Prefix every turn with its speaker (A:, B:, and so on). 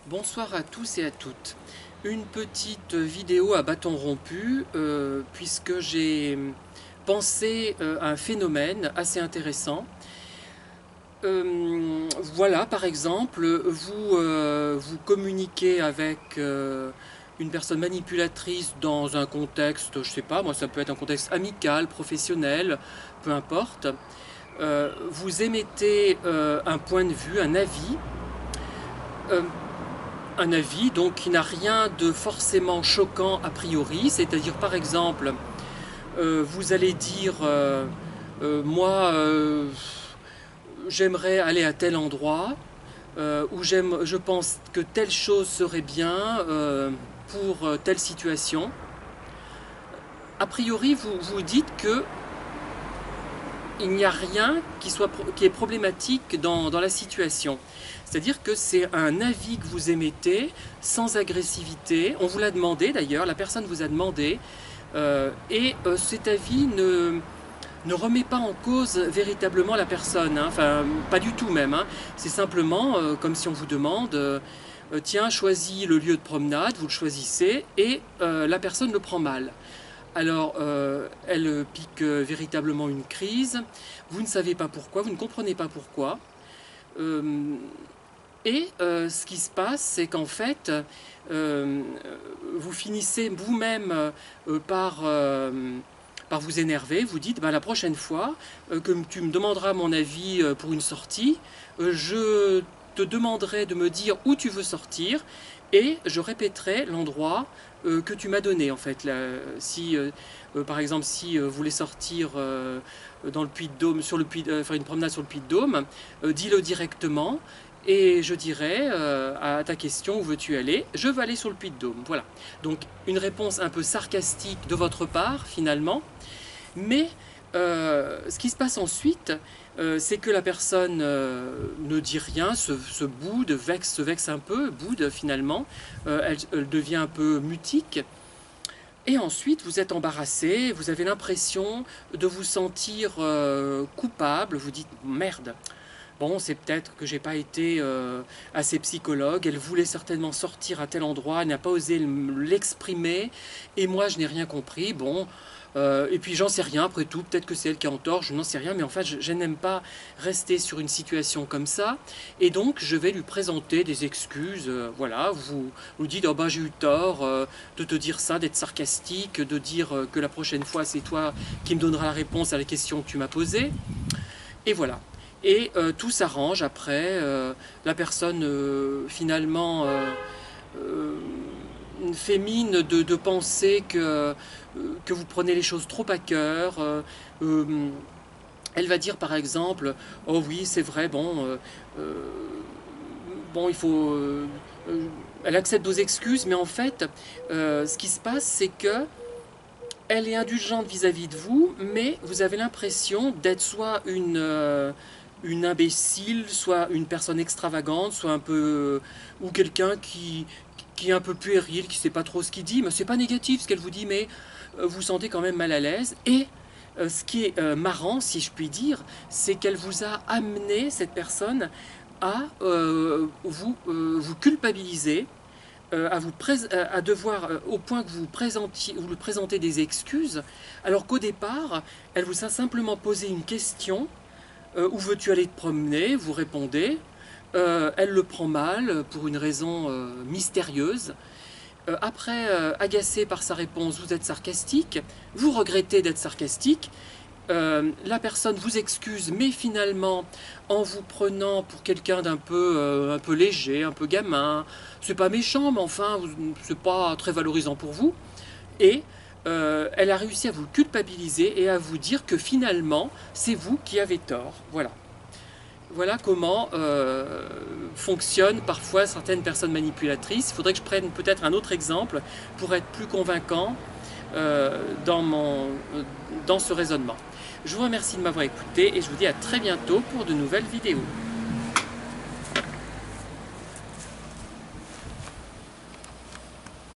A: Bonsoir à tous et à toutes. Une petite vidéo à bâton rompu, puisque j'ai pensé à un phénomène assez intéressant. Voilà, par exemple, vous communiquez avec une personne manipulatrice dans un contexte, je sais pas, moi ça peut être un contexte amical, professionnel, peu importe. Vous émettez un point de vue, euh, un avis donc qui n'a rien de forcément choquant a priori, c'est-à-dire par exemple, vous allez dire moi j'aimerais aller à tel endroit, ou je pense que telle chose serait bien pour telle situation. A priori, vous dites que il n'y a rien qui est problématique dans la situation. C'est-à-dire que c'est un avis que vous émettez sans agressivité. On vous l'a demandé d'ailleurs, la personne vous a demandé, cet avis ne remet pas en cause véritablement la personne, hein. Enfin, pas du tout même, hein. C'est simplement comme si on vous demande, tiens, choisis le lieu de promenade, vous le choisissez, et la personne le prend mal. Alors, elle pique véritablement une crise, vous ne savez pas pourquoi, vous ne comprenez pas pourquoi. Euh, ce qui se passe, c'est qu'en fait, vous finissez vous-même par vous énerver. Vous dites, bah, la prochaine fois que tu me demanderas mon avis pour une sortie, je te demanderai de me dire où tu veux sortir et je répéterai l'endroit que tu m'as donné. En fait, là, si par exemple, si vous voulez sortir dans le Puy-de-Dôme, faire une promenade sur le Puy-de-Dôme, dis-le directement. Et je dirais à ta question, où veux-tu aller? Je veux aller sur le Puy-de-Dôme. Voilà. Donc une réponse un peu sarcastique de votre part, finalement. Mais ce qui se passe ensuite, c'est que la personne ne dit rien, se boude, se vexe un peu, boude finalement. Elle devient un peu mutique. Et ensuite, vous êtes embarrassé, vous avez l'impression de vous sentir coupable. Vous dites, merde, bon, c'est peut-être que j'ai pas été assez psychologue. Elle voulait certainement sortir à tel endroit, elle n'a pas osé l'exprimer, et moi je n'ai rien compris. Bon, et puis j'en sais rien après tout. Peut-être que c'est elle qui est en tort, je n'en sais rien. Mais en fait, je n'aime pas rester sur une situation comme ça, et donc je vais lui présenter des excuses. Voilà, vous dites oh bah j'ai eu tort de te dire ça, d'être sarcastique, de dire que la prochaine fois c'est toi qui me donneras la réponse à la question que tu m'as posée. Et voilà. Et tout s'arrange après. La personne finalement euh, fait mine de penser que vous prenez les choses trop à cœur. Elle va dire par exemple, oh oui c'est vrai, bon il faut... elle accepte vos excuses, mais en fait ce qui se passe c'est que elle est indulgente vis-à-vis de vous, mais vous avez l'impression d'être soit une imbécile, soit une personne extravagante, soit un peu ou quelqu'un qui est un peu puéril, qui ne sait pas trop ce qu'il dit, mais c'est pas négatif ce qu'elle vous dit, mais vous sentez quand même mal à l'aise. Et ce qui est marrant, si je puis dire, c'est qu'elle vous a amené, cette personne, à vous culpabiliser, à devoir, au point que vous lui présentez des excuses, alors qu'au départ, elle vous a simplement posé une question, où veux-tu aller te promener? Vous répondez. Elle le prend mal pour une raison mystérieuse. Après, agacé par sa réponse, vous êtes sarcastique. Vous regrettez d'être sarcastique. La personne vous excuse, mais finalement, en vous prenant pour quelqu'un un peu léger, un peu gamin, c'est pas méchant, mais enfin, c'est pas très valorisant pour vous. Et elle a réussi à vous culpabiliser et à vous dire que finalement, c'est vous qui avez tort. Voilà. Voilà comment fonctionnent parfois certaines personnes manipulatrices. Il faudrait que je prenne peut-être un autre exemple pour être plus convaincant dans ce raisonnement. Je vous remercie de m'avoir écouté et je vous dis à très bientôt pour de nouvelles vidéos.